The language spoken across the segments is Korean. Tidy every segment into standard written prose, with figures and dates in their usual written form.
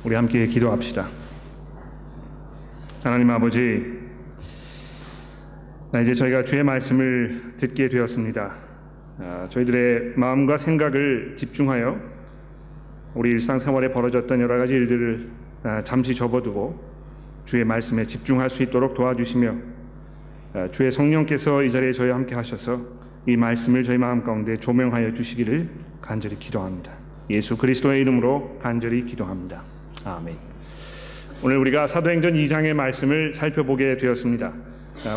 우리 함께 기도합시다. 하나님 아버지, 이제 저희가 주의 말씀을 듣게 되었습니다. 저희들의 마음과 생각을 집중하여 우리 일상생활에 벌어졌던 여러 가지 일들을 잠시 접어두고 주의 말씀에 집중할 수 있도록 도와주시며, 주의 성령께서 이 자리에 저희와 함께 하셔서 이 말씀을 저희 마음 가운데 조명하여 주시기를 간절히 기도합니다. 예수 그리스도의 이름으로 간절히 기도합니다. 아멘. 오늘 우리가 사도행전 2장의 말씀을 살펴보게 되었습니다.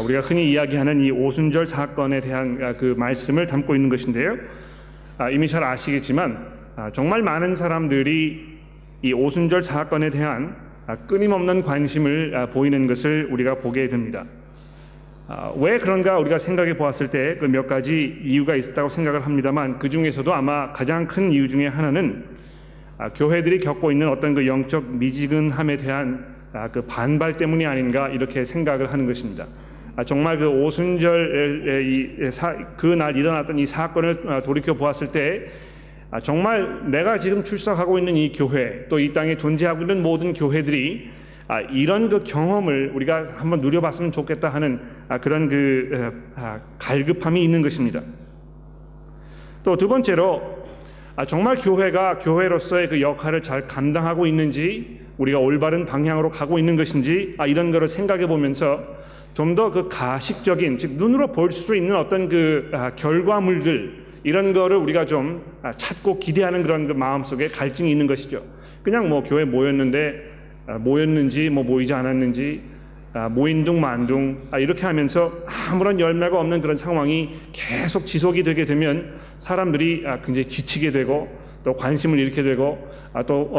우리가 흔히 이야기하는 이 오순절 사건에 대한 그 말씀을 담고 있는 것인데요. 이미 잘 아시겠지만 정말 많은 사람들이 이 오순절 사건에 대한 끊임없는 관심을 보이는 것을 우리가 보게 됩니다. 왜 그런가 우리가 생각해 보았을 때 그 몇 가지 이유가 있었다고 생각을 합니다만, 그 중에서도 아마 가장 큰 이유 중에 하나는 교회들이 겪고 있는 어떤 그 영적 미지근함에 대한 그 반발 때문이 아닌가 이렇게 생각을 하는 것입니다. 정말 그 오순절 그날 일어났던 이 사건을 돌이켜 보았을 때 정말 내가 지금 출석하고 있는 이 교회, 또 이 땅에 존재하고 있는 모든 교회들이 이런 그 경험을 우리가 한번 누려봤으면 좋겠다 하는 그런 그 갈급함이 있는 것입니다. 또 두 번째로 정말 교회가 교회로서의 그 역할을 잘 감당하고 있는지, 우리가 올바른 방향으로 가고 있는 것인지 이런 거를 생각해 보면서 좀 더 그 가식적인, 즉 눈으로 볼 수 있는 어떤 그 결과물들, 이런 거를 우리가 좀 찾고 기대하는 그런 그 마음속에 갈증이 있는 것이죠. 그냥 뭐 교회 모였는지 뭐 모이지 않았는지, 모인 둥 만둥 이렇게 하면서 아무런 열매가 없는 그런 상황이 계속 지속이 되게 되면 사람들이 굉장히 지치게 되고, 또 관심을 잃게 되고, 또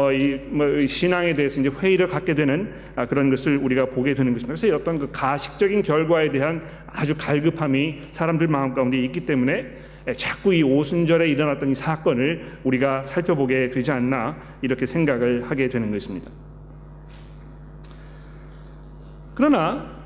신앙에 대해서 이제 회의를 갖게 되는 그런 것을 우리가 보게 되는 것입니다. 그래서 어떤 그 가식적인 결과에 대한 아주 갈급함이 사람들 마음 가운데 있기 때문에 자꾸 이 오순절에 일어났던 이 사건을 우리가 살펴보게 되지 않나 이렇게 생각을 하게 되는 것입니다. 그러나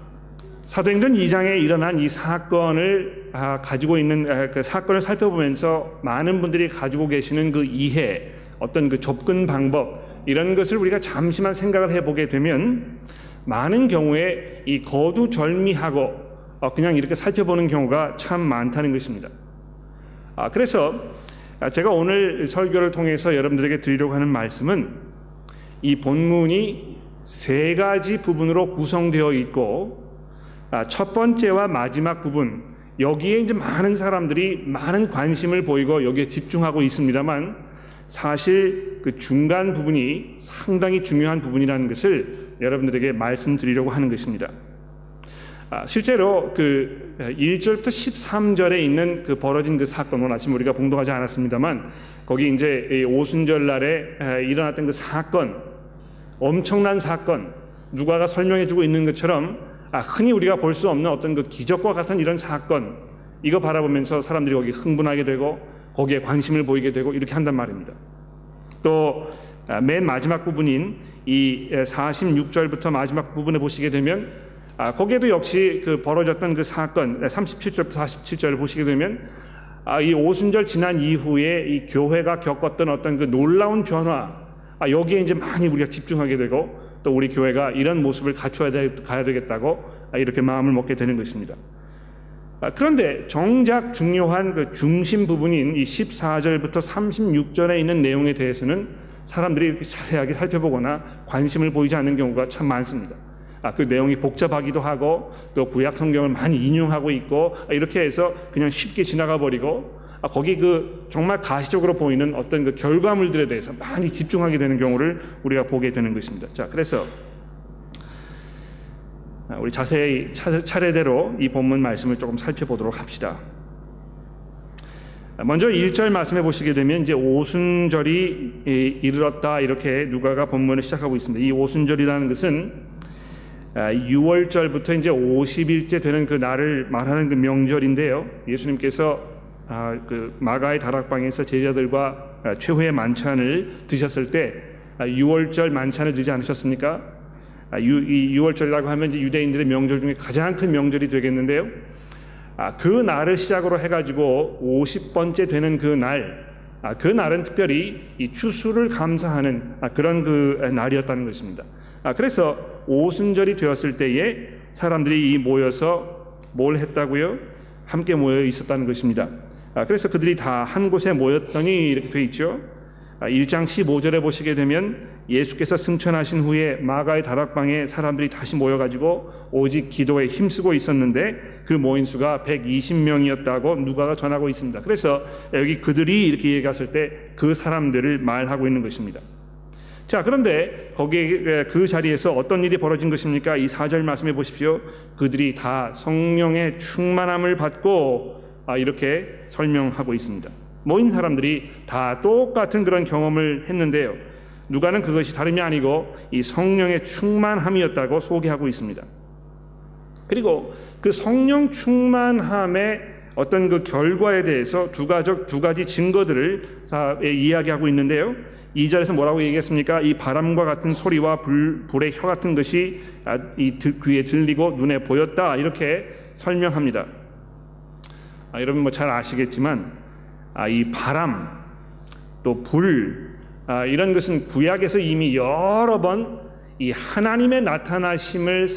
사도행전 2장에 일어난 이 사건을 가지고 있는 그 사건을 살펴보면서 많은 분들이 가지고 계시는 그 이해, 어떤 그 접근 방법, 이런 것을 우리가 잠시만 생각을 해보게 되면 많은 경우에 이 거두절미하고 그냥 이렇게 살펴보는 경우가 참 많다는 것입니다. 그래서 제가 오늘 설교를 통해서 여러분들에게 드리려고 하는 말씀은, 이 본문이 세 가지 부분으로 구성되어 있고, 첫 번째와 마지막 부분, 여기에 이제 많은 사람들이 많은 관심을 보이고 여기에 집중하고 있습니다만, 사실 그 중간 부분이 상당히 중요한 부분이라는 것을 여러분들에게 말씀드리려고 하는 것입니다. 실제로 그 1절부터 13절에 있는 그 벌어진 그 사건, 오늘 아침 우리가 봉독하지 않았습니다만, 거기 이제 오순절 날에 일어났던 그 사건, 엄청난 사건, 누가가 설명해주고 있는 것처럼 흔히 우리가 볼 수 없는 어떤 그 기적과 같은 이런 사건, 이거 바라보면서 사람들이 거기 흥분하게 되고 거기에 관심을 보이게 되고 이렇게 한단 말입니다. 또 맨 마지막 부분인 이 46절부터 마지막 부분에 보시게 되면 거기에도 역시 그 벌어졌던 그 사건 37절부터 47절을 보시게 되면 이 오순절 지난 이후에 이 교회가 겪었던 어떤 그 놀라운 변화, 여기에 이제 많이 우리가 집중하게 되고, 또 우리 교회가 이런 모습을 갖춰야 가야 되겠다고 이렇게 마음을 먹게 되는 것입니다. 그런데 정작 중요한 그 중심 부분인 이 14절부터 36절에 있는 내용에 대해서는 사람들이 이렇게 자세하게 살펴보거나 관심을 보이지 않는 경우가 참 많습니다. 그 내용이 복잡하기도 하고, 또 구약 성경을 많이 인용하고 있고, 이렇게 해서 그냥 쉽게 지나가 버리고, 거기 그 정말 가시적으로 보이는 어떤 그 결과물들에 대해서 많이 집중하게 되는 경우를 우리가 보게 되는 것입니다. 자, 그래서 우리 자세히 차례대로 이 본문 말씀을 조금 살펴보도록 합시다. 먼저 1절 말씀해 보시게 되면 이제 오순절이 이르렀다, 이렇게 누가가 본문을 시작하고 있습니다. 이 오순절이라는 것은 6월절부터 이제 50일째 되는 그 날을 말하는 그 명절인데요. 예수님께서 그 마가의 다락방에서 제자들과 최후의 만찬을 드셨을 때 6월절 만찬을 드지 않으셨습니까? 이 6월절이라고 하면 이제 유대인들의 명절 중에 가장 큰 명절이 되겠는데요. 그 날을 시작으로 해가지고 50번째 되는 그 날, 그 날은 특별히 이 추수를 감사하는 그런 그 날이었다는 것입니다. 그래서 오순절이 되었을 때에 사람들이 모여서 뭘 했다고요? 함께 모여 있었다는 것입니다. 그래서 그들이 다 한 곳에 모였더니 이렇게 돼 있죠. 1장 15절에 보시게 되면 예수께서 승천하신 후에 마가의 다락방에 사람들이 다시 모여가지고 오직 기도에 힘쓰고 있었는데 그 모인 수가 120명이었다고 누가가 전하고 있습니다. 그래서 여기 그들이 이렇게 얘기했을 때 그 사람들을 말하고 있는 것입니다. 자, 그런데 거기에 그 자리에서 어떤 일이 벌어진 것입니까? 이 4절 말씀해 보십시오. 그들이 다 성령의 충만함을 받고 이렇게 설명하고 있습니다. 모인 사람들이 다 똑같은 그런 경험을 했는데요. 누가는 그것이 다름이 아니고 이 성령의 충만함이었다고 소개하고 있습니다. 그리고 그 성령 충만함의 어떤 그 결과에 대해서 두 가지 증거들을 이야기하고 있는데요. 2절에서 뭐라고 얘기했습니까? 이 바람과 같은 소리와 불의 혀 같은 것이 이 귀에 들리고 눈에 보였다, 이렇게 설명합니다. 여러분 뭐 잘 아시겠지만 이 바람 또 불 이런 것은 구약에서 이미 여러 번 이 하나님의 나타나심을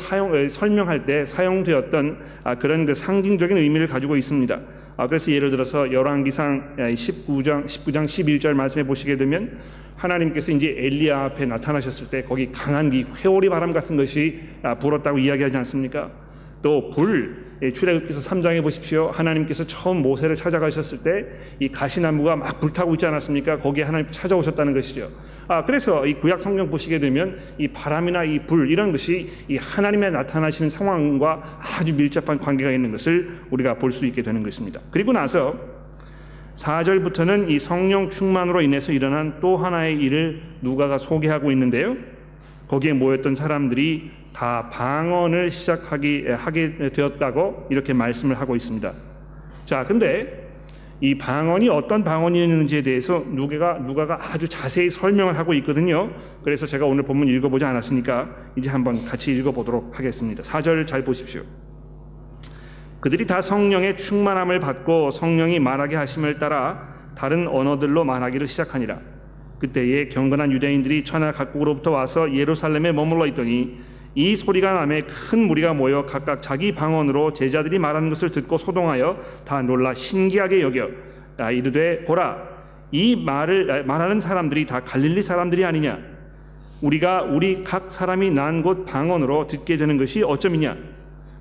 설명할 때 사용되었던 그런 그 상징적인 의미를 가지고 있습니다. 그래서 예를 들어서 열왕기상 19장 11절 말씀해 보시게 되면 하나님께서 이제 엘리야 앞에 나타나셨을 때 거기 강한 이 회오리 바람 같은 것이 불었다고 이야기하지 않습니까? 또 불, 출애굽기서 3장에 보십시오. 하나님께서 처음 모세를 찾아가셨을 때 이 가시나무가 막 불타고 있지 않았습니까? 거기에 하나님 찾아오셨다는 것이죠. 그래서 이 구약 성경 보시게 되면 이 바람이나 이 불 이런 것이 이 하나님의 나타나시는 상황과 아주 밀접한 관계가 있는 것을 우리가 볼 수 있게 되는 것입니다. 그리고 나서 4절부터는 이 성령 충만으로 인해서 일어난 또 하나의 일을 누가가 소개하고 있는데요. 거기에 모였던 사람들이 다 방언을 하게 되었다고 이렇게 말씀을 하고 있습니다. 자, 근데 이 방언이 어떤 방언이었는지에 대해서 누가가 아주 자세히 설명을 하고 있거든요. 그래서 제가 오늘 본문 읽어보지 않았으니까 이제 한번 같이 읽어보도록 하겠습니다. 4절 잘 보십시오. 그들이 다 성령의 충만함을 받고 성령이 말하게 하심을 따라 다른 언어들로 말하기를 시작하니라. 그때에 경건한 유대인들이 천하 각국으로부터 와서 예루살렘에 머물러 있더니 이 소리가 나매 큰 무리가 모여 각각 자기 방언으로 제자들이 말하는 것을 듣고 소동하여 다 놀라 신기하게 여겨 이르되 보라, 이 말하는 사람들이 다 갈릴리 사람들이 아니냐? 우리 각 사람이 난 곳 방언으로 듣게 되는 것이 어쩌미냐?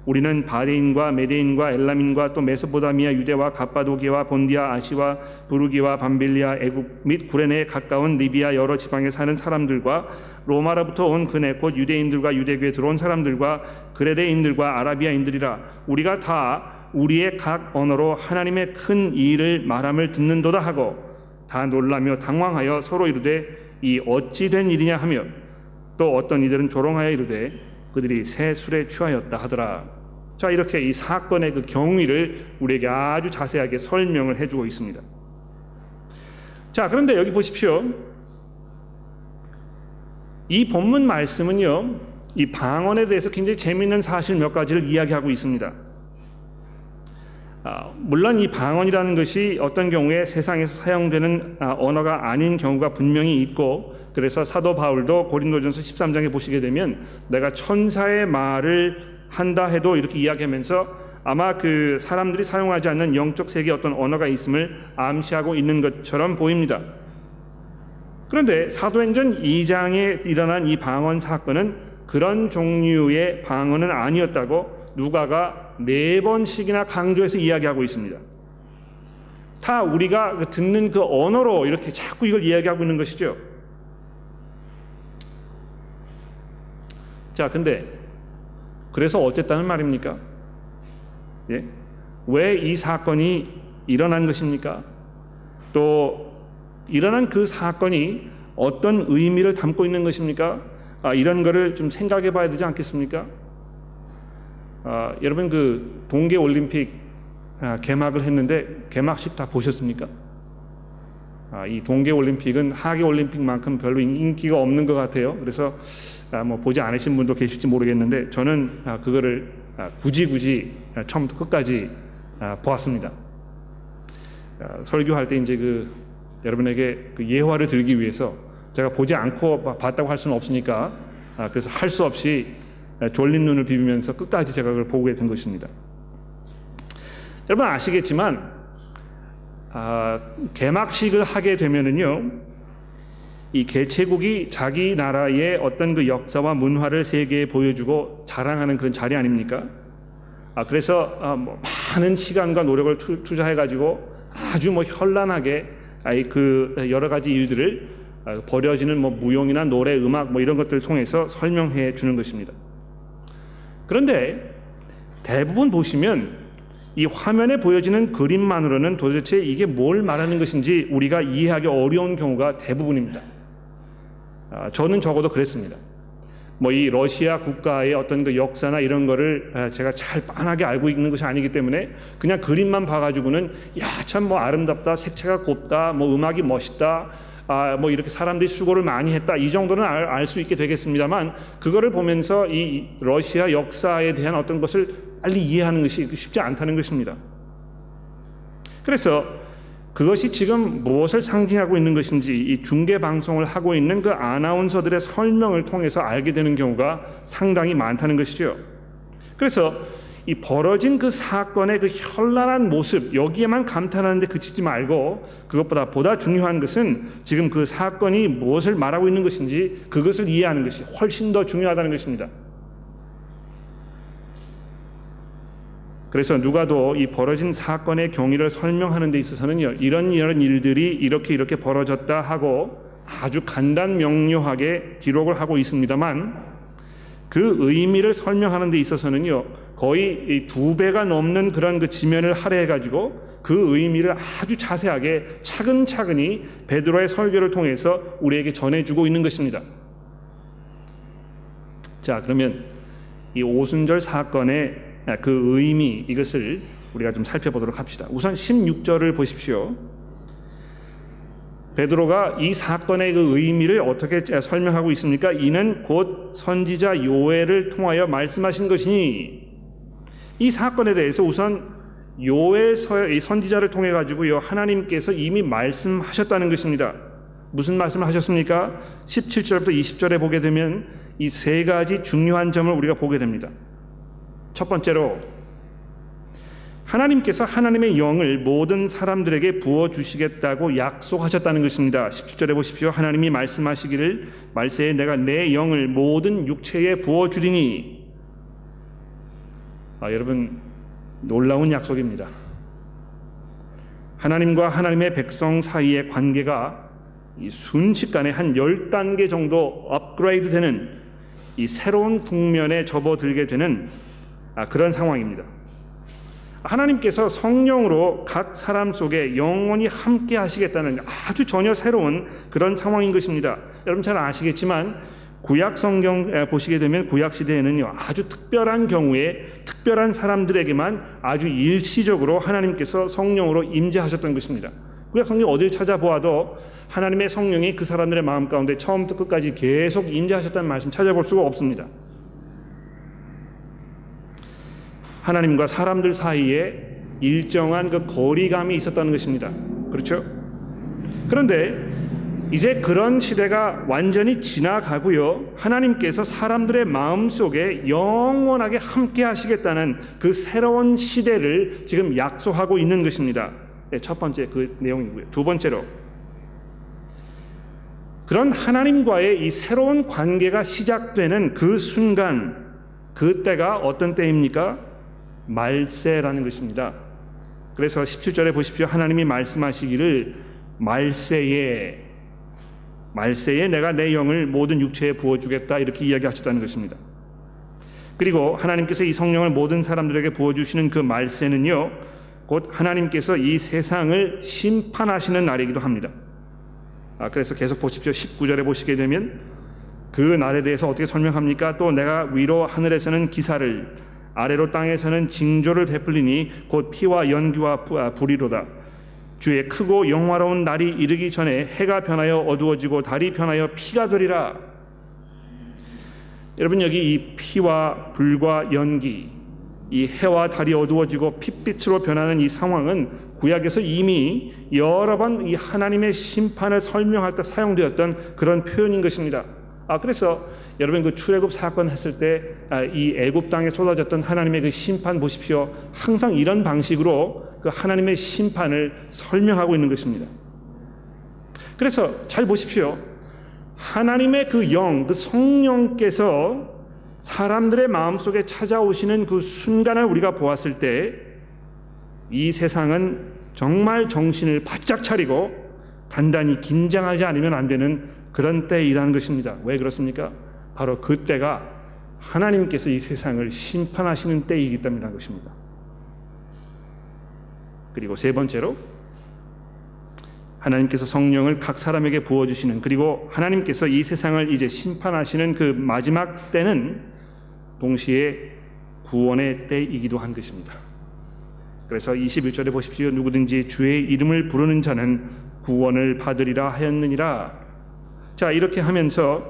우리는 바데인과 메데인과 엘람인과 또 메소포다미아 유대와 갑바도기와 본디아 아시와 부르기와 밤빌리아 애굽 및 구레네에 가까운 리비아 여러 지방에 사는 사람들과 로마로부터 온 그네 곧 유대인들과 유대교에 들어온 사람들과 그레데인들과 아라비아인들이라. 우리가 다 우리의 각 언어로 하나님의 큰 일을 말함을 듣는도다 하고 다 놀라며 당황하여 서로 이르되 이 어찌 된 일이냐 하며 또 어떤 이들은 조롱하여 이르되 그들이 새 술에 취하였다 하더라. 자, 이렇게 이 사건의 그 경위를 우리에게 아주 자세하게 설명을 해주고 있습니다. 자, 그런데 여기 보십시오. 이 본문 말씀은요, 이 방언에 대해서 굉장히 재미있는 사실 몇 가지를 이야기하고 있습니다. 물론 이 방언이라는 것이 어떤 경우에 세상에서 사용되는 언어가 아닌 경우가 분명히 있고, 그래서 사도 바울도 고린도전서 13장에 보시게 되면 내가 천사의 말을 한다 해도 이렇게 이야기하면서 아마 그 사람들이 사용하지 않는 영적 세계의 어떤 언어가 있음을 암시하고 있는 것처럼 보입니다. 그런데 사도행전 2장에 일어난 이 방언 사건은 그런 종류의 방언은 아니었다고 누가가 4번씩이나 강조해서 이야기하고 있습니다. 다 우리가 듣는 그 언어로 이렇게 자꾸 이걸 이야기하고 있는 것이죠. 자, 근데 그래서 어쨌다는 말입니까? 예? 왜 이 사건이 일어난 것입니까? 또 일어난 그 사건이 어떤 의미를 담고 있는 것입니까? 이런 거를 좀 생각해 봐야 되지 않겠습니까? 여러분 그 동계 올림픽 개막을 했는데 개막식 다 보셨습니까? 이 동계 올림픽은 하계 올림픽만큼 별로 인기가 없는 것 같아요. 그래서 뭐 보지 않으신 분도 계실지 모르겠는데 저는 그거를 굳이 처음부터 끝까지 보았습니다. 설교할 때 이제 그 여러분에게 그 예화를 들기 위해서 제가 보지 않고 봤다고 할 수는 없으니까 그래서 할 수 없이 졸린 눈을 비비면서 끝까지 제가 그걸 보게 된 것입니다. 여러분 아시겠지만 개막식을 하게 되면은요, 이 개최국이 자기 나라의 어떤 그 역사와 문화를 세계에 보여주고 자랑하는 그런 자리 아닙니까? 그래서 뭐 많은 시간과 노력을 투자해가지고 아주 뭐 현란하게 그 여러 가지 일들을 벌여지는 뭐 무용이나 노래, 음악 뭐 이런 것들을 통해서 설명해 주는 것입니다. 그런데 대부분 보시면 이 화면에 보여지는 그림만으로는 도대체 이게 뭘 말하는 것인지 우리가 이해하기 어려운 경우가 대부분입니다. 저는 적어도 그랬습니다. 뭐 이 러시아 국가의 어떤 그 역사나 이런 거를 제가 잘 빤하게 알고 있는 것이 아니기 때문에 그냥 그림만 봐가지고는 야, 참 뭐 아름답다, 색채가 곱다, 뭐 음악이 멋있다, 뭐 이렇게 사람들이 수고를 많이 했다, 이 정도는 알 수 있게 되겠습니다만, 그거를 보면서 이 러시아 역사에 대한 어떤 것을 빨리 이해하는 것이 쉽지 않다는 것입니다. 그래서 그것이 지금 무엇을 상징하고 있는 것인지 이 중계 방송을 하고 있는 그 아나운서들의 설명을 통해서 알게 되는 경우가 상당히 많다는 것이죠. 그래서 이 벌어진 그 사건의 그 현란한 모습, 여기에만 감탄하는데 그치지 말고 그것보다 보다 중요한 것은 지금 그 사건이 무엇을 말하고 있는 것인지 그것을 이해하는 것이 훨씬 더 중요하다는 것입니다. 그래서 누가도 이 벌어진 사건의 경위를 설명하는 데 있어서는요, 이런 일들이 이렇게 벌어졌다 하고 아주 간단 명료하게 기록을 하고 있습니다만, 그 의미를 설명하는 데 있어서는요, 거의 2배가 넘는 그런 그 지면을 할애해 가지고 그 의미를 아주 자세하게 차근차근히 베드로의 설교를 통해서 우리에게 전해주고 있는 것입니다. 자, 그러면 이 오순절 사건의 그 의미, 이것을 우리가 좀 살펴보도록 합시다. 우선 16절을 보십시오. 베드로가 이 사건의 그 의미를 어떻게 설명하고 있습니까? 이는 곧 선지자 요엘을 통하여 말씀하신 것이니, 이 사건에 대해서 우선 요엘 선지자를 통해 가지고요, 하나님께서 이미 말씀하셨다는 것입니다. 무슨 말씀을 하셨습니까? 17절부터 20절에 보게 되면 이 세 가지 중요한 점을 우리가 보게 됩니다. 첫 번째로, 하나님께서 하나님의 영을 모든 사람들에게 부어주시겠다고 약속하셨다는 것입니다. 17절에 보십시오. 하나님이 말씀하시기를 말세에 내가 내 영을 모든 육체에 부어주리니. 여러분, 놀라운 약속입니다. 하나님과 하나님의 백성 사이의 관계가 이 순식간에 한 10단계 정도 업그레이드 되는 이 새로운 국면에 접어들게 되는 그런 상황입니다. 하나님께서 성령으로 각 사람 속에 영원히 함께 하시겠다는 아주 전혀 새로운 그런 상황인 것입니다. 여러분 잘 아시겠지만 구약 성경 보시게 되면 구약 시대에는요, 아주 특별한 경우에 특별한 사람들에게만 아주 일시적으로 하나님께서 성령으로 임재하셨던 것입니다. 구약 성경 어딜 찾아보아도 하나님의 성령이 그 사람들의 마음 가운데 처음부터 끝까지 계속 임재하셨다는 말씀 찾아볼 수가 없습니다. 하나님과 사람들 사이에 일정한 그 거리감이 있었다는 것입니다. 그렇죠? 그런데 이제 그런 시대가 완전히 지나가고요, 하나님께서 사람들의 마음속에 영원하게 함께 하시겠다는 그 새로운 시대를 지금 약속하고 있는 것입니다. 첫 번째 그 내용이고요. 두 번째로, 그런 하나님과의 이 새로운 관계가 시작되는 그 순간, 그 때가 어떤 때입니까? 말세라는 것입니다. 그래서 17절에 보십시오. 하나님이 말씀하시기를 말세에 내가 내 영을 모든 육체에 부어주겠다, 이렇게 이야기하셨다는 것입니다. 그리고 하나님께서 이 성령을 모든 사람들에게 부어주시는 그 말세는요, 곧 하나님께서 이 세상을 심판하시는 날이기도 합니다. 그래서 계속 보십시오. 19절에 보시게 되면 그 날에 대해서 어떻게 설명합니까? 또 내가 위로 하늘에서는 기사를, 아래로 땅에서는 징조를 베풀리니 곧 피와 연기와 불이로다. 주의 크고 영화로운 날이 이르기 전에 해가 변하여 어두워지고 달이 변하여 피가 되리라. 여러분, 여기 이 피와 불과 연기, 이 해와 달이 어두워지고 핏빛으로 변하는 이 상황은 구약에서 이미 여러 번 이 하나님의 심판을 설명할 때 사용되었던 그런 표현인 것입니다. 그래서 여러분 그 출애굽 사건 했을 때 이 애굽 땅에 쏟아졌던 하나님의 그 심판 보십시오. 항상 이런 방식으로 그 하나님의 심판을 설명하고 있는 것입니다. 그래서 잘 보십시오. 하나님의 그 영, 그 성령께서 사람들의 마음속에 찾아오시는 그 순간을 우리가 보았을 때 이 세상은 정말 정신을 바짝 차리고 단단히 긴장하지 않으면 안 되는 그런 때이라는 것입니다. 왜 그렇습니까? 바로 그 때가 하나님께서 이 세상을 심판하시는 때이기 때문이라는 것입니다. 그리고 세 번째로 하나님께서 성령을 각 사람에게 부어주시는, 그리고 하나님께서 이 세상을 이제 심판하시는 그 마지막 때는 동시에 구원의 때이기도 한 것입니다. 그래서 21절에 보십시오. 누구든지 주의 이름을 부르는 자는 구원을 받으리라 하였느니라. 자, 이렇게 하면서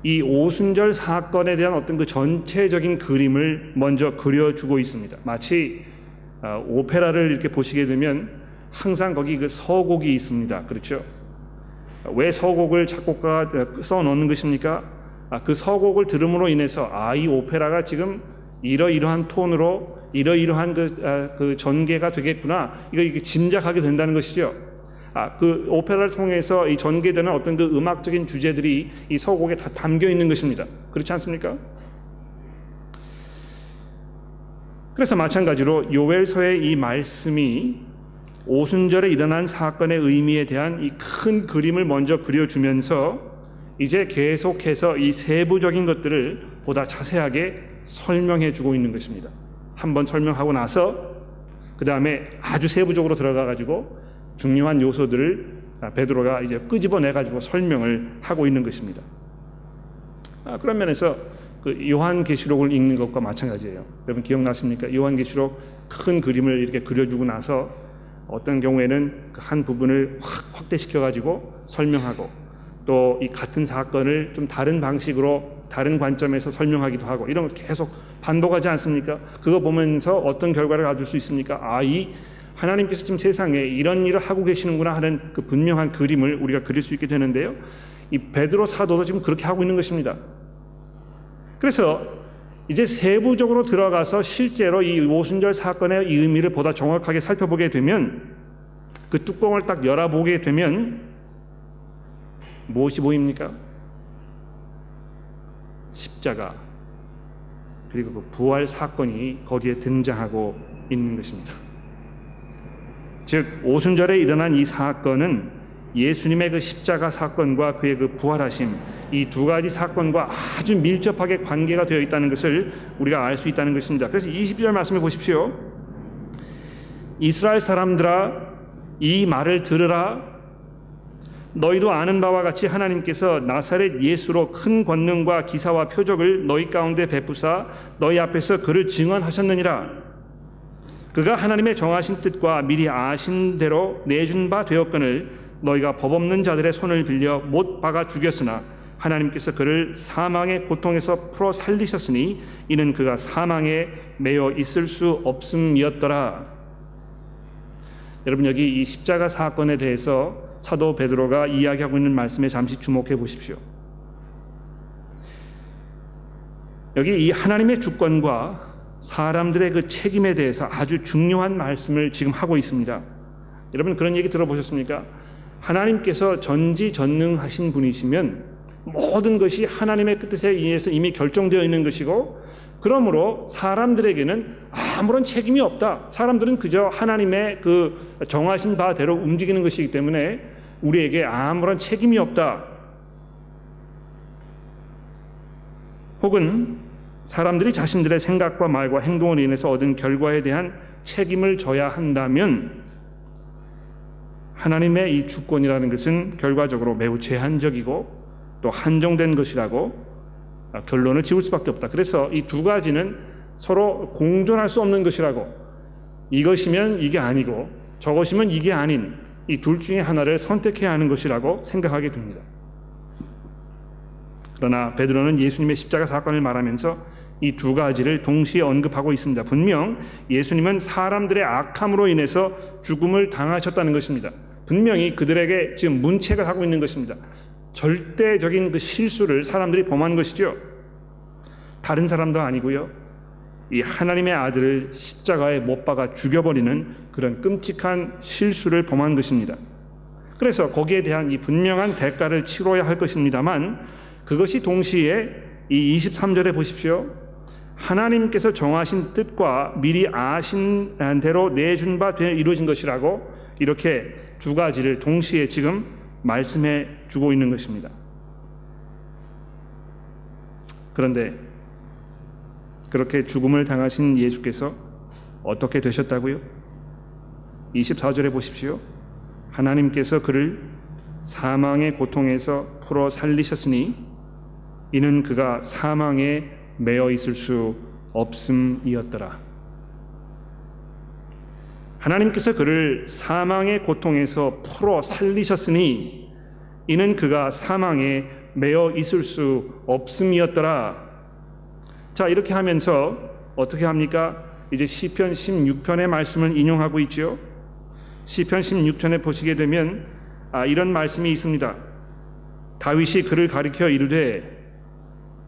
이 오순절 사건에 대한 어떤 그 전체적인 그림을 먼저 그려주고 있습니다. 마치 오페라를 이렇게 보시게 되면 항상 거기 그 서곡이 있습니다. 그렇죠? 왜 서곡을 작곡가가 써놓는 것입니까? 그 서곡을 들음으로 인해서 이 오페라가 지금 이러이러한 톤으로 이러이러한 그 전개가 되겠구나, 이거 짐작하게 된다는 것이죠. 그 오페라를 통해서 이 전개되는 어떤 그 음악적인 주제들이 이 서곡에 다 담겨 있는 것입니다. 그렇지 않습니까? 그래서 마찬가지로 요엘서의 이 말씀이 오순절에 일어난 사건의 의미에 대한 이 큰 그림을 먼저 그려주면서 이제 계속해서 이 세부적인 것들을 보다 자세하게 설명해 주고 있는 것입니다. 한번 설명하고 나서 그 다음에 아주 세부적으로 들어가 가지고 중요한 요소들을 베드로가 이제 끄집어내 가지고 설명을 하고 있는 것입니다. 그런 면에서 그 요한계시록을 읽는 것과 마찬가지예요. 여러분 기억나십니까? 요한계시록 큰 그림을 이렇게 그려주고 나서 어떤 경우에는 그 한 부분을 확대시켜 가지고 설명하고, 또 이 같은 사건을 좀 다른 방식으로 다른 관점에서 설명하기도 하고, 이런 걸 계속 반복하지 않습니까? 그거 보면서 어떤 결과를 가질 수 있습니까? 이 하나님께서 지금 세상에 이런 일을 하고 계시는구나 하는 그 분명한 그림을 우리가 그릴 수 있게 되는데요. 이 베드로 사도도 지금 그렇게 하고 있는 것입니다. 그래서 이제 세부적으로 들어가서 실제로 이 오순절 사건의 이 의미를 보다 정확하게 살펴보게 되면, 그 뚜껑을 딱 열어보게 되면 무엇이 보입니까? 십자가, 그리고 그 부활 사건이 거기에 등장하고 있는 것입니다. 즉 오순절에 일어난 이 사건은 예수님의 그 십자가 사건과 그의 그 부활하심, 이 두 가지 사건과 아주 밀접하게 관계가 되어 있다는 것을 우리가 알 수 있다는 것입니다. 그래서 20절 말씀해 보십시오. 이스라엘 사람들아, 이 말을 들으라. 너희도 아는 바와 같이 하나님께서 나사렛 예수로 큰 권능과 기사와 표적을 너희 가운데 베푸사 너희 앞에서 그를 증언하셨느니라. 그가 하나님의 정하신 뜻과 미리 아신 대로 내준 바 되었거늘 너희가 법 없는 자들의 손을 빌려 못 박아 죽였으나 하나님께서 그를 사망의 고통에서 풀어 살리셨으니 이는 그가 사망에 매여 있을 수 없음이었더라. 여러분, 여기 이 십자가 사건에 대해서 사도 베드로가 이야기하고 있는 말씀에 잠시 주목해 보십시오. 여기 이 하나님의 주권과 사람들의 그 책임에 대해서 아주 중요한 말씀을 지금 하고 있습니다. 여러분, 그런 얘기 들어보셨습니까? 하나님께서 전지전능하신 분이시면 모든 것이 하나님의 뜻에 의해서 이미 결정되어 있는 것이고, 그러므로 사람들에게는 아무런 책임이 없다. 사람들은 그저 하나님의 그 정하신 바대로 움직이는 것이기 때문에 우리에게 아무런 책임이 없다. 혹은 사람들이 자신들의 생각과 말과 행동으로 인해서 얻은 결과에 대한 책임을 져야 한다면 하나님의 이 주권이라는 것은 결과적으로 매우 제한적이고 또 한정된 것이라고 결론을 지을 수밖에 없다. 그래서 이 두 가지는 서로 공존할 수 없는 것이라고, 이것이면 이게 아니고 저것이면 이게 아닌 이 둘 중에 하나를 선택해야 하는 것이라고 생각하게 됩니다. 그러나 베드로는 예수님의 십자가 사건을 말하면서 이 두 가지를 동시에 언급하고 있습니다. 분명 예수님은 사람들의 악함으로 인해서 죽음을 당하셨다는 것입니다. 분명히 그들에게 지금 문책을 하고 있는 것입니다. 절대적인 그 실수를 사람들이 범한 것이죠. 다른 사람도 아니고요, 이 하나님의 아들을 십자가에 못 박아 죽여버리는 그런 끔찍한 실수를 범한 것입니다. 그래서 거기에 대한 이 분명한 대가를 치러야 할 것입니다만, 그것이 동시에 이 23절에 보십시오. 하나님께서 정하신 뜻과 미리 아신 대로 내준 바 되어 이루어진 것이라고 이렇게 두 가지를 동시에 지금 말씀해 주고 있는 것입니다. 그런데 그렇게 죽음을 당하신 예수께서 어떻게 되셨다고요? 24절에 보십시오. 하나님께서 그를 사망의 고통에서 풀어 살리셨으니 이는 그가 사망에 매여 있을 수 없음이었더라. 하나님께서 그를 사망의 고통에서 풀어 살리셨으니 이는 그가 사망에 매여 있을 수 없음이었더라. 자, 이렇게 하면서 어떻게 합니까? 이제 시편 16편의 말씀을 인용하고 있죠. 시편 16편에 보시게 되면 이런 말씀이 있습니다. 다윗이 그를 가리켜 이르되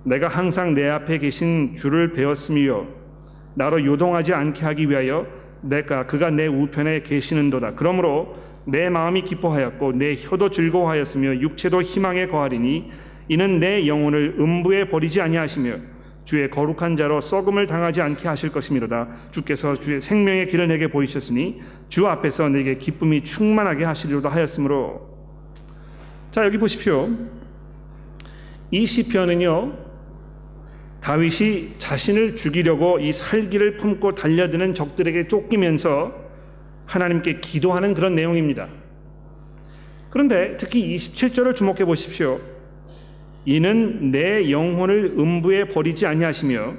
내가 항상 내 앞에 계신 주를 배웠으며 나로 요동하지 않게 하기 위하여 그가 내 우편에 계시는도다. 그러므로 내 마음이 기뻐하였고 내 혀도 즐거워하였으며 육체도 희망에 거하리니 이는 내 영혼을 음부에 버리지 아니하시며 주의 거룩한 자로 썩음을 당하지 않게 하실 것이미로다. 주께서 주의 생명의 길을 내게 보이셨으니 주 앞에서 내게 기쁨이 충만하게 하시리로다 하였으므로. 자, 여기 보십시오. 이 시편은요, 다윗이 자신을 죽이려고 이 살기를 품고 달려드는 적들에게 쫓기면서 하나님께 기도하는 그런 내용입니다. 그런데 특히 27절을 주목해 보십시오. 이는 내 영혼을 음부에 버리지 아니하시며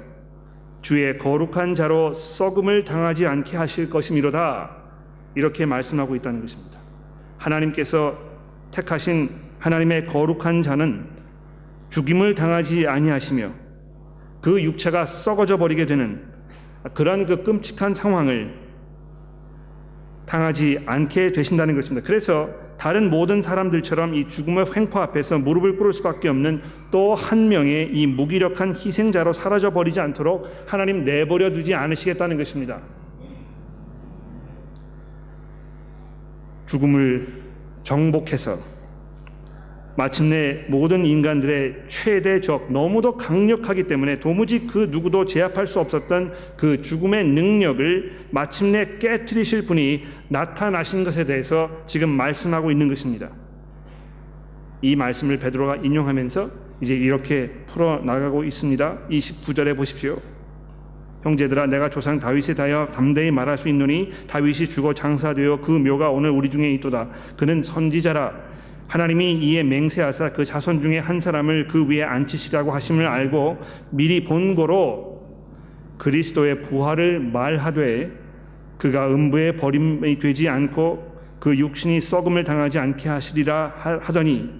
주의 거룩한 자로 썩음을 당하지 않게 하실 것이미로다. 이렇게 말씀하고 있다는 것입니다. 하나님께서 택하신 하나님의 거룩한 자는 죽임을 당하지 아니하시며 그 육체가 썩어져 버리게 되는 그런 그 끔찍한 상황을 당하지 않게 되신다는 것입니다. 그래서 다른 모든 사람들처럼 이 죽음의 횡포 앞에서 무릎을 꿇을 수밖에 없는 또 한 명의 이 무기력한 희생자로 사라져 버리지 않도록 하나님 내버려 두지 않으시겠다는 것입니다. 죽음을 정복해서 마침내 모든 인간들의 최대 적, 너무도 강력하기 때문에 도무지 그 누구도 제압할 수 없었던 그 죽음의 능력을 마침내 깨트리실 분이 나타나신 것에 대해서 지금 말씀하고 있는 것입니다. 이 말씀을 베드로가 인용하면서 이제 이렇게 풀어나가고 있습니다. 29절에 보십시오. 형제들아, 내가 조상 다윗에 대하여 담대히 말할 수 있노니 다윗이 죽어 장사되어 그 묘가 오늘 우리 중에 있도다. 그는 선지자라. 하나님이 이에 맹세하사 그 자손 중에 한 사람을 그 위에 앉히시라고 하심을 알고 미리 본고로 그리스도의 부활을 말하되 그가 음부에 버림이 되지 않고 그 육신이 썩음을 당하지 않게 하시리라 하더니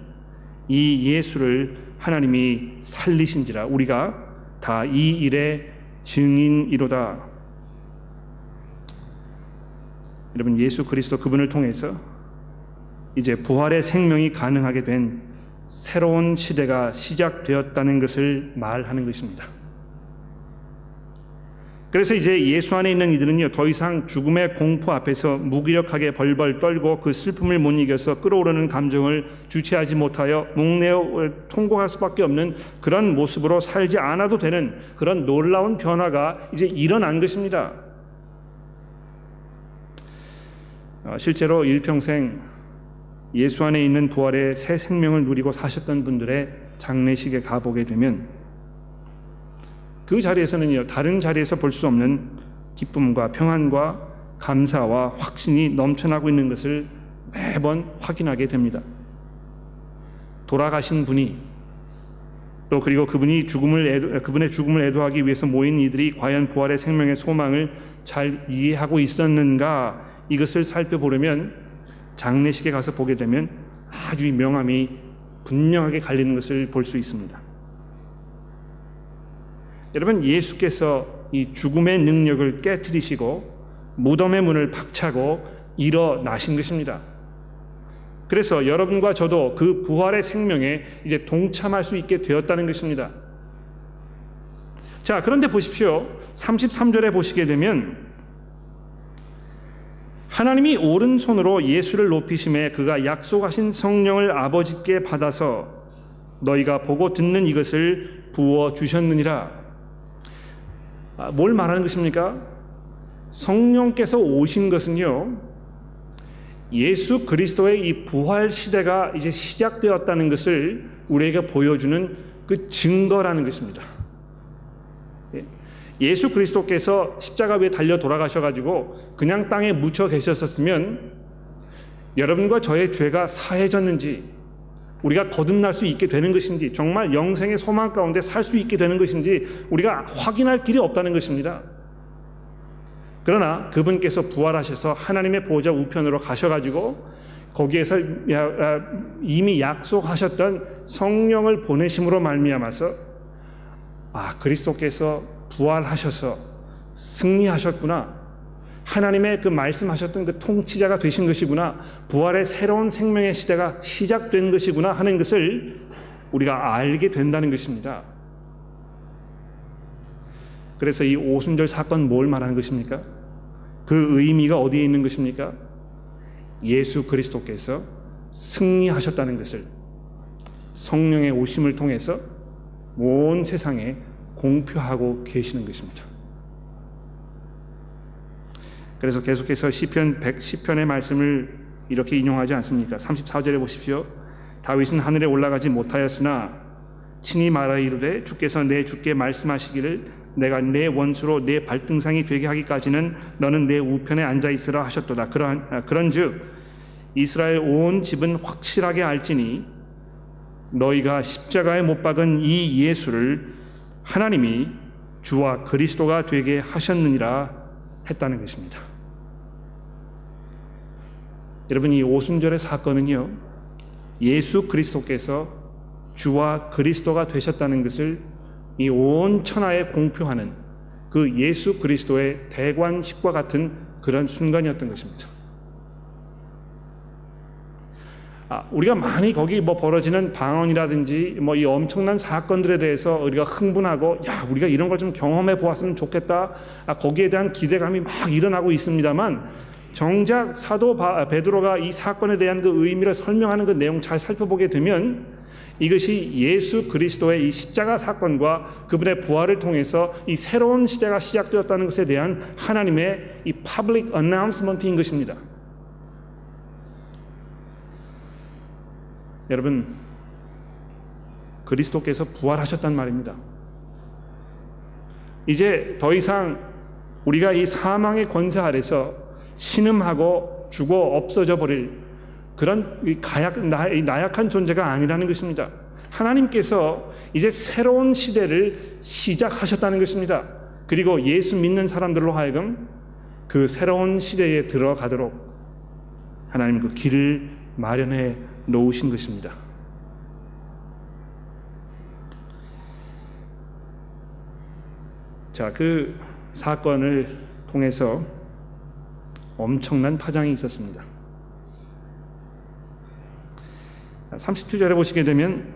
이 예수를 하나님이 살리신지라. 우리가 다 이 일의 증인이로다. 여러분, 예수 그리스도 그분을 통해서 이제 부활의 생명이 가능하게 된 새로운 시대가 시작되었다는 것을 말하는 것입니다. 그래서 이제 예수 안에 있는 이들은요, 더 이상 죽음의 공포 앞에서 무기력하게 벌벌 떨고 그 슬픔을 못 이겨서 끓어오르는 감정을 주체하지 못하여 목내어 통곡할 수밖에 없는 그런 모습으로 살지 않아도 되는 그런 놀라운 변화가 이제 일어난 것입니다. 실제로 일평생 예수 안에 있는 부활의 새 생명을 누리고 사셨던 분들의 장례식에 가보게 되면 그 자리에서는요, 다른 자리에서 볼 수 없는 기쁨과 평안과 감사와 확신이 넘쳐나고 있는 것을 매번 확인하게 됩니다. 돌아가신 분이 또 그리고 그분의 죽음을 애도하기 위해서 모인 이들이 과연 부활의 생명의 소망을 잘 이해하고 있었는가, 이것을 살펴보려면 장례식에 가서 보게 되면 아주 명암이 분명하게 갈리는 것을 볼 수 있습니다. 여러분, 예수께서 이 죽음의 능력을 깨뜨리시고 무덤의 문을 박차고 일어나신 것입니다. 그래서 여러분과 저도 그 부활의 생명에 이제 동참할 수 있게 되었다는 것입니다. 자, 그런데 보십시오. 33절에 보시게 되면 하나님이 오른손으로 예수를 높이심에 그가 약속하신 성령을 아버지께 받아서 너희가 보고 듣는 이것을 부어 주셨느니라. 뭘 말하는 것입니까? 성령께서 오신 것은요, 예수 그리스도의 이 부활 시대가 이제 시작되었다는 것을 우리에게 보여주는 그 증거라는 것입니다. 예수 그리스도께서 십자가 위에 달려 돌아가셔가지고 그냥 땅에 묻혀 계셨었으면 여러분과 저의 죄가 사해졌는지, 우리가 거듭날 수 있게 되는 것인지, 정말 영생의 소망 가운데 살 수 있게 되는 것인지 우리가 확인할 길이 없다는 것입니다. 그러나 그분께서 부활하셔서 하나님의 보좌 우편으로 가셔가지고 거기에서 이미 약속하셨던 성령을 보내심으로 말미암아서 그리스도께서 부활하셔서 승리하셨구나, 하나님의 그 말씀하셨던 그 통치자가 되신 것이구나, 부활의 새로운 생명의 시대가 시작된 것이구나 하는 것을 우리가 알게 된다는 것입니다. 그래서 이 오순절 사건 뭘 말하는 것입니까? 그 의미가 어디에 있는 것입니까? 예수 그리스도께서 승리하셨다는 것을 성령의 오심을 통해서 온 세상에 공표하고 계시는 것입니다. 그래서 계속해서 시편 110편의 말씀을 이렇게 인용하지 않습니까? 34절에 보십시오. 다윗은 하늘에 올라가지 못하였으나 친히 말하 이르되 주께서 내 주께 말씀하시기를 내가 내 원수로 내 발등상이 되게 하기까지는 너는 내 우편에 앉아 있으라 하셨도다. 그런즉 이스라엘 온 집은 확실하게 알지니 너희가 십자가에 못 박은 이 예수를 하나님이 주와 그리스도가 되게 하셨느니라 했다는 것입니다. 여러분, 이 오순절의 사건은요, 예수 그리스도께서 주와 그리스도가 되셨다는 것을 이 온 천하에 공표하는 그 예수 그리스도의 대관식과 같은 그런 순간이었던 것입니다. 우리가 많이 거기 벌어지는 방언이라든지 이 엄청난 사건들에 대해서 우리가 흥분하고 우리가 이런 걸 좀 경험해 보았으면 좋겠다, 거기에 대한 기대감이 막 일어나고 있습니다만, 정작 사도 베드로가 이 사건에 대한 그 의미를 설명하는 그 내용 잘 살펴보게 되면 이것이 예수 그리스도의 이 십자가 사건과 그분의 부활을 통해서 이 새로운 시대가 시작되었다는 것에 대한 하나님의 이 퍼블릭 어나운스먼트인 것입니다. 여러분, 그리스도께서 부활하셨단 말입니다. 이제 더 이상 우리가 이 사망의 권세 아래서 신음하고 죽어 없어져 버릴 그런 나약한 존재가 아니라는 것입니다. 하나님께서 이제 새로운 시대를 시작하셨다는 것입니다. 그리고 예수 믿는 사람들로 하여금 그 새로운 시대에 들어가도록 하나님 그 길을 마련해 놓으신 것입니다. 자, 그 사건을 통해서 엄청난 파장이 있었습니다. 37절에 보시게 되면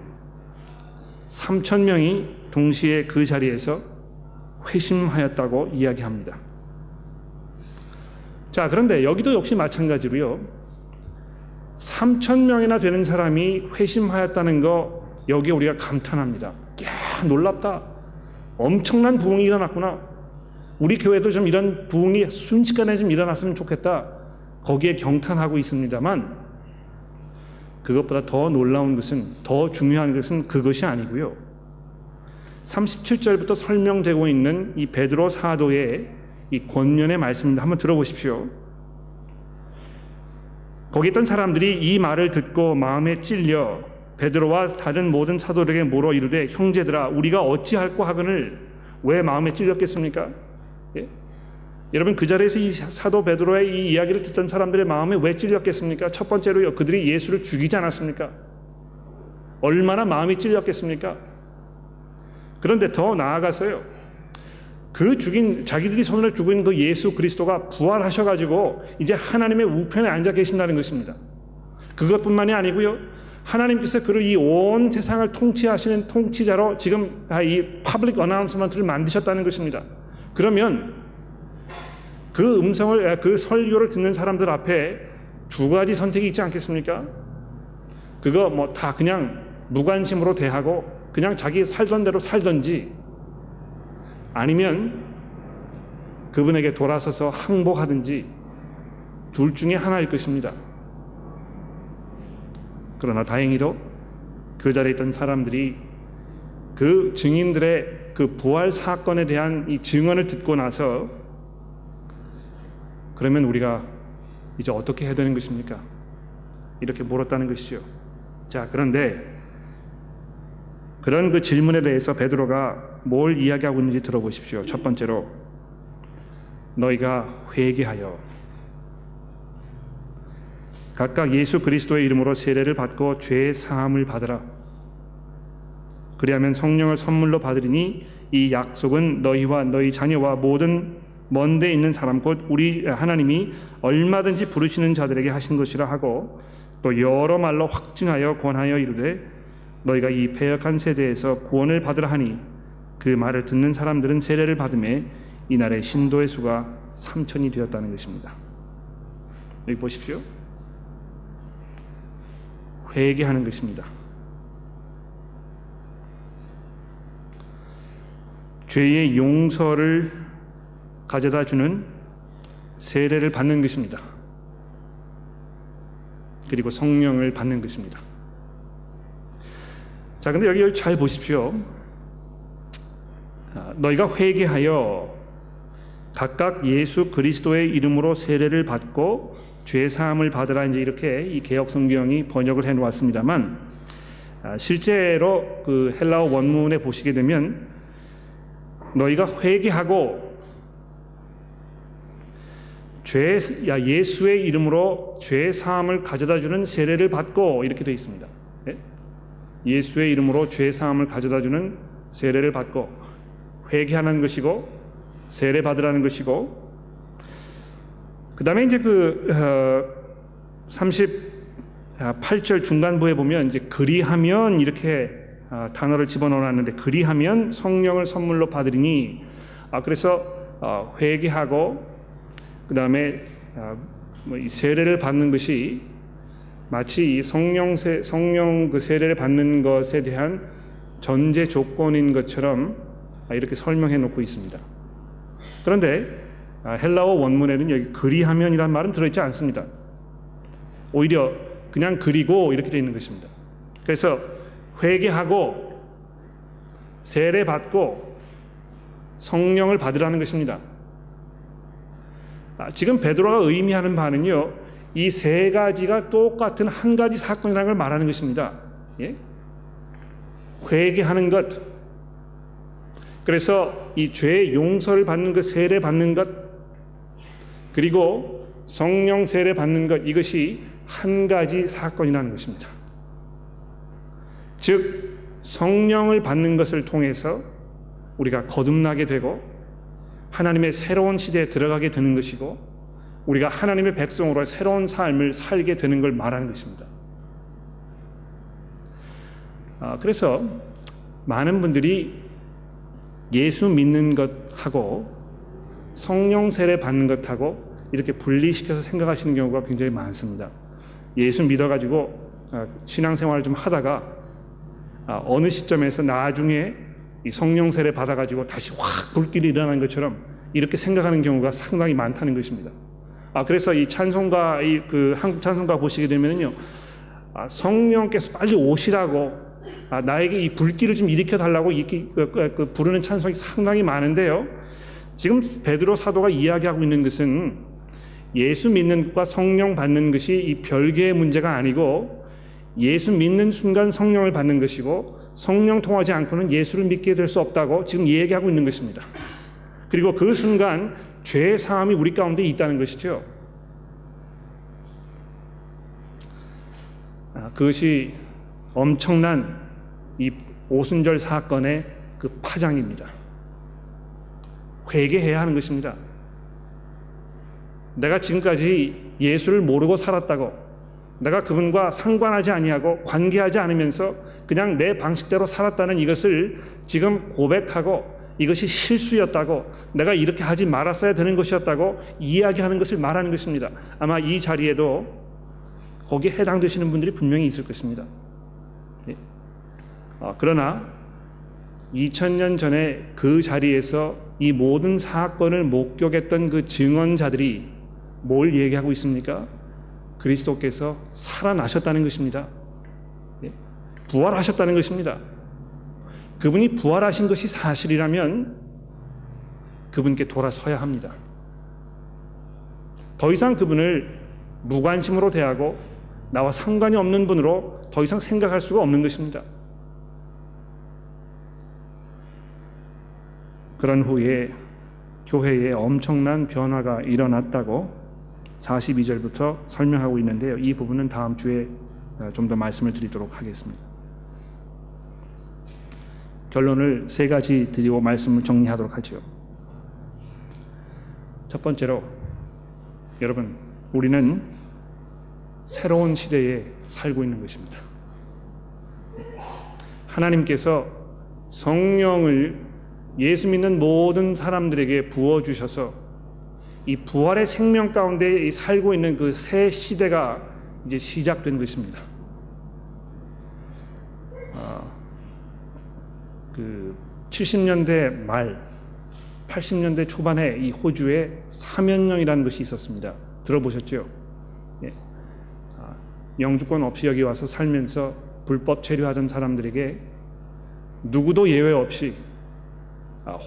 3,000명이 동시에 그 자리에서 회심하였다고 이야기합니다. 자, 그런데 여기도 역시 마찬가지로요, 3,000명이나 되는 사람이 회심하였다는 거, 여기에 우리가 감탄합니다. 야, 놀랍다. 엄청난 부흥이 일어났구나. 우리 교회도 좀 이런 부흥이 순식간에 좀 일어났으면 좋겠다. 거기에 경탄하고 있습니다만, 그것보다 더 놀라운 것은, 더 중요한 것은 그것이 아니고요, 37절부터 설명되고 있는 이 베드로 사도의 이 권면의 말씀입니다. 한번 들어보십시오. 거기 있던 사람들이 이 말을 듣고 마음에 찔려 베드로와 다른 모든 사도들에게 물어 이르되 형제들아 우리가 어찌할꼬 하거늘 왜 마음에 찔렸겠습니까? 예? 여러분, 그 자리에서 이 사도 베드로의 이 이야기를 듣던 사람들의 마음에 왜 찔렸겠습니까? 첫 번째로요, 그들이 예수를 죽이지 않았습니까? 얼마나 마음이 찔렸겠습니까? 그런데 더 나아가서요, 자기들이 손으로 죽인 그 예수 그리스도가 부활하셔가지고 이제 하나님의 우편에 앉아 계신다는 것입니다. 그것뿐만이 아니고요, 하나님께서 그를 이 온 세상을 통치하시는 통치자로 지금 이 퍼블릭 어나운스먼트를 만드셨다는 것입니다. 그러면 그 설교를 듣는 사람들 앞에 두 가지 선택이 있지 않겠습니까? 그거 뭐 다 그냥 무관심으로 대하고 그냥 자기 살던 대로 살던지, 아니면 그분에게 돌아서서 항복하든지, 둘 중에 하나일 것입니다. 그러나 다행히도 그 자리에 있던 사람들이 그 증인들의 그 부활 사건에 대한 이 증언을 듣고 나서, 그러면 우리가 이제 어떻게 해야 되는 것입니까? 이렇게 물었다는 것이죠. 자, 그런데 그런 그 질문에 대해서 베드로가 뭘 이야기하고 있는지 들어보십시오. 첫 번째로, 너희가 회개하여 각각 예수 그리스도의 이름으로 세례를 받고 죄의 사함을 받으라. 그리하면 성령을 선물로 받으리니 이 약속은 너희와 너희 자녀와 모든 먼데 있는 사람 곧 우리 하나님이 얼마든지 부르시는 자들에게 하신 것이라 하고, 또 여러 말로 확증하여 권하여 이르되 너희가 이 패역한 세대에서 구원을 받으라 하니, 그 말을 듣는 사람들은 세례를 받음에 이날의 신도의 수가 3,000이 되었다는 것입니다. 여기 보십시오. 회개하는 것입니다. 죄의 용서를 가져다 주는 세례를 받는 것입니다. 그리고 성령을 받는 것입니다. 자, 근데 여기 잘 보십시오. 너희가 회개하여 각각 예수 그리스도의 이름으로 세례를 받고 죄 사함을 받으라, 이제 이렇게 이 개역 성경이 번역을 해 놓았습니다만, 실제로 그 헬라어 원문에 보시게 되면 너희가 회개하고 예수의 이름으로 죄 사함을 가져다 주는 세례를 받고, 이렇게 되어 있습니다. 예수의 이름으로 죄 사함을 가져다 주는 세례를 받고, 회개하는 것이고 세례 받으라는 것이고, 그 다음에 이제 38절 중간부에 보면 이제 그리하면 이렇게 단어를 집어넣어놨는데, 그리하면 성령을 선물로 받으리니, 그래서 회개하고 그 다음에 이 세례를 받는 것이 마치 이 성령 그 세례를 받는 것에 대한 전제 조건인 것처럼 이렇게 설명해 놓고 있습니다. 그런데 헬라어 원문에는 여기 그리하면이라는 말은 들어있지 않습니다. 오히려 그냥 그리고 이렇게 되어 있는 것입니다. 그래서 회개하고 세례 받고 성령을 받으라는 것입니다. 지금 베드로가 의미하는 바는요, 이 세 가지가 똑같은 한 가지 사건이라는 걸 말하는 것입니다. 예? 회개하는 것, 그래서 이 죄의 용서를 받는 것, 세례 받는 것, 그리고 성령 세례 받는 것, 이것이 한 가지 사건이라는 것입니다. 즉 성령을 받는 것을 통해서 우리가 거듭나게 되고 하나님의 새로운 시대에 들어가게 되는 것이고, 우리가 하나님의 백성으로 새로운 삶을 살게 되는 걸 말하는 것입니다. 그래서 많은 분들이 예수 믿는 것하고 성령 세례 받는 것하고 이렇게 분리시켜서 생각하시는 경우가 굉장히 많습니다. 예수 믿어가지고 신앙생활을 좀 하다가 어느 시점에서 나중에 이 성령 세례 받아가지고 다시 확 불길이 일어나는 것처럼 이렇게 생각하는 경우가 상당히 많다는 것입니다. 그래서 이 찬송가, 한국 찬송가 보시게 되면요, 성령께서 빨리 오시라고, 나에게 이 불길을 좀 일으켜 달라고 이렇게 부르는 찬송이 상당히 많은데요, 지금 베드로 사도가 이야기하고 있는 것은 예수 믿는 것과 성령 받는 것이 이 별개의 문제가 아니고, 예수 믿는 순간 성령을 받는 것이고, 성령 통하지 않고는 예수를 믿게 될 수 없다고 지금 얘기하고 있는 것입니다. 그리고 그 순간 죄의 사함이 우리 가운데 있다는 것이죠. 그것이 엄청난 이 오순절 사건의 그 파장입니다. 회개해야 하는 것입니다. 내가 지금까지 예수를 모르고 살았다고, 내가 그분과 상관하지 아니하고 관계하지 않으면서 그냥 내 방식대로 살았다는 이것을 지금 고백하고, 이것이 실수였다고, 내가 이렇게 하지 말았어야 되는 것이었다고 이야기하는 것을 말하는 것입니다. 아마 이 자리에도 거기에 해당되시는 분들이 분명히 있을 것입니다. 그러나 2000년 전에 그 자리에서 이 모든 사건을 목격했던 그 증언자들이 뭘 얘기하고 있습니까? 그리스도께서 살아나셨다는 것입니다. 부활하셨다는 것입니다. 그분이 부활하신 것이 사실이라면 그분께 돌아서야 합니다. 더 이상 그분을 무관심으로 대하고 나와 상관이 없는 분으로 더 이상 생각할 수가 없는 것입니다. 그런 후에 교회에 엄청난 변화가 일어났다고 42절부터 설명하고 있는데요. 이 부분은 다음 주에 좀 더 말씀을 드리도록 하겠습니다. 결론을 세 가지 드리고 말씀을 정리하도록 하죠. 첫 번째로, 여러분, 우리는 새로운 시대에 살고 있는 것입니다. 하나님께서 성령을 예수 믿는 모든 사람들에게 부어주셔서 이 부활의 생명 가운데 살고 있는 그 새 시대가 이제 시작된 것입니다. 그 70년대 말 80년대 초반에 이 호주에 사면령이라는 것이 있었습니다. 들어보셨죠? 예. 영주권 없이 여기 와서 살면서 불법 체류하던 사람들에게 누구도 예외 없이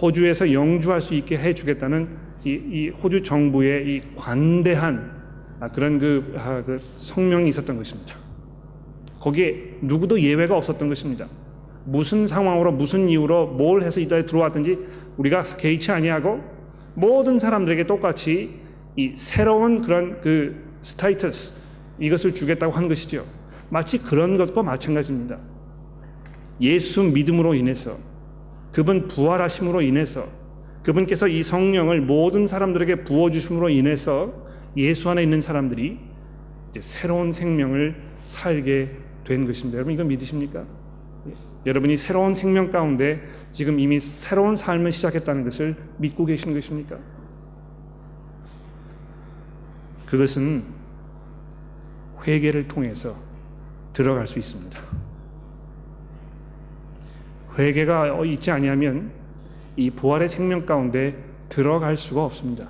호주에서 영주할 수 있게 해주겠다는 이 호주 정부의 이 관대한 그런 그 성명이 있었던 것입니다. 거기에 누구도 예외가 없었던 것입니다. 무슨 상황으로 무슨 이유로 뭘 해서 이따에 들어왔든지 우리가 개의치 아니하고 모든 사람들에게 똑같이 이 새로운 그런 그 스테이터스, 이것을 주겠다고 한 것이죠. 마치 그런 것과 마찬가지입니다. 예수 믿음으로 인해서, 그분 부활하심으로 인해서, 그분께서 이 성령을 모든 사람들에게 부어주심으로 인해서 예수 안에 있는 사람들이 이제 새로운 생명을 살게 된 것입니다. 여러분, 이거 믿으십니까? 여러분이 새로운 생명 가운데 지금 이미 새로운 삶을 시작했다는 것을 믿고 계시는 것입니까? 그것은 회개를 통해서 들어갈 수 있습니다. 회개가 있지 아니하면 이 부활의 생명 가운데 들어갈 수가 없습니다.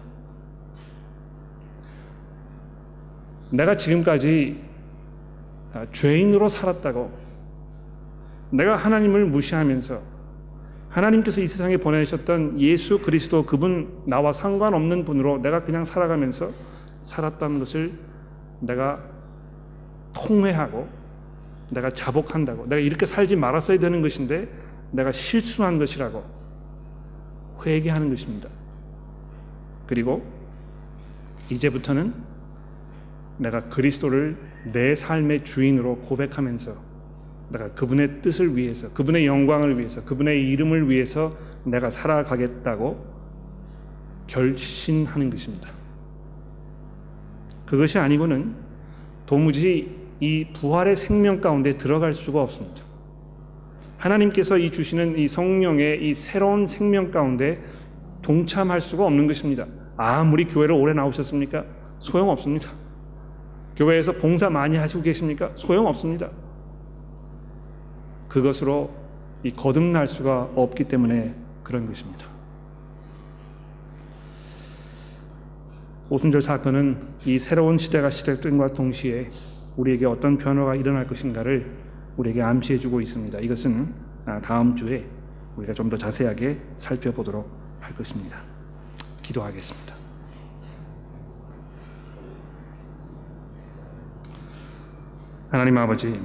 내가 지금까지 죄인으로 살았다고, 내가 하나님을 무시하면서 하나님께서 이 세상에 보내셨던 예수 그리스도, 그분 나와 상관없는 분으로 내가 그냥 살아가면서 살았다는 것을 내가 통회하고 내가 자복한다고, 내가 이렇게 살지 말았어야 되는 것인데 내가 실수한 것이라고 회개하는 것입니다. 그리고 이제부터는 내가 그리스도를 내 삶의 주인으로 고백하면서 내가 그분의 뜻을 위해서, 그분의 영광을 위해서, 그분의 이름을 위해서 내가 살아가겠다고 결심하는 것입니다. 그것이 아니고는 도무지 이 부활의 생명 가운데 들어갈 수가 없습니다. 하나님께서 이 주시는 이 성령의 이 새로운 생명 가운데 동참할 수가 없는 것입니다. 아무리 교회를 오래 나오셨습니까? 소용없습니다. 교회에서 봉사 많이 하시고 계십니까? 소용없습니다. 그것으로 이 거듭날 수가 없기 때문에 그런 것입니다. 오순절 사건은 이 새로운 시대가 시작된과 동시에 우리에게 어떤 변화가 일어날 것인가를 우리에게 암시해 주고 있습니다. 이것은 다음 주에 우리가 좀 더 자세하게 살펴보도록 할 것입니다. 기도하겠습니다. 하나님 아버지,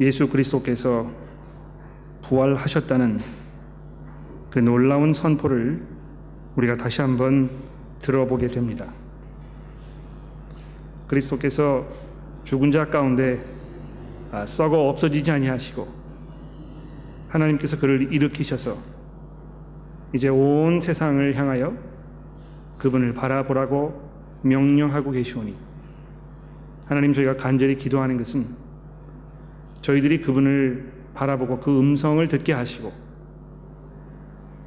예수 그리스도께서 부활하셨다는 그 놀라운 선포를 우리가 다시 한번 들어보게 됩니다. 그리스도께서 죽은 자 가운데 썩어 없어지지 아니하시고 하나님께서 그를 일으키셔서 이제 온 세상을 향하여 그분을 바라보라고 명령하고 계시오니, 하나님, 저희가 간절히 기도하는 것은 저희들이 그분을 바라보고 그 음성을 듣게 하시고,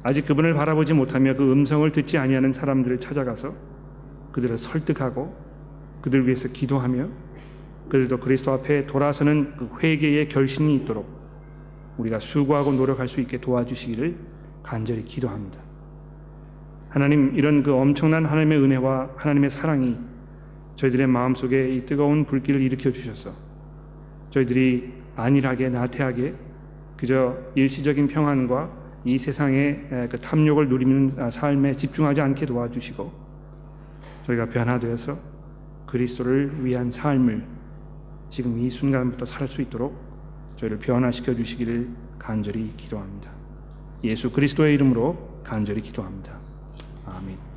아직 그분을 바라보지 못하며 그 음성을 듣지 아니하는 사람들을 찾아가서 그들을 설득하고 그들 위해서 기도하며 그들도 그리스도 앞에 돌아서는 그 회개의 결심이 있도록 우리가 수고하고 노력할 수 있게 도와주시기를 간절히 기도합니다. 하나님, 이런 그 엄청난 하나님의 은혜와 하나님의 사랑이 저희들의 마음속에 이 뜨거운 불길을 일으켜 주셔서 저희들이 안일하게 나태하게 그저 일시적인 평안과 이 세상의 그 탐욕을 누리는 삶에 집중하지 않게 도와주시고, 저희가 변화되어서 그리스도를 위한 삶을 지금 이 순간부터 살 수 있도록 저희를 변화시켜 주시기를 간절히 기도합니다. 예수 그리스도의 이름으로 간절히 기도합니다. 아멘.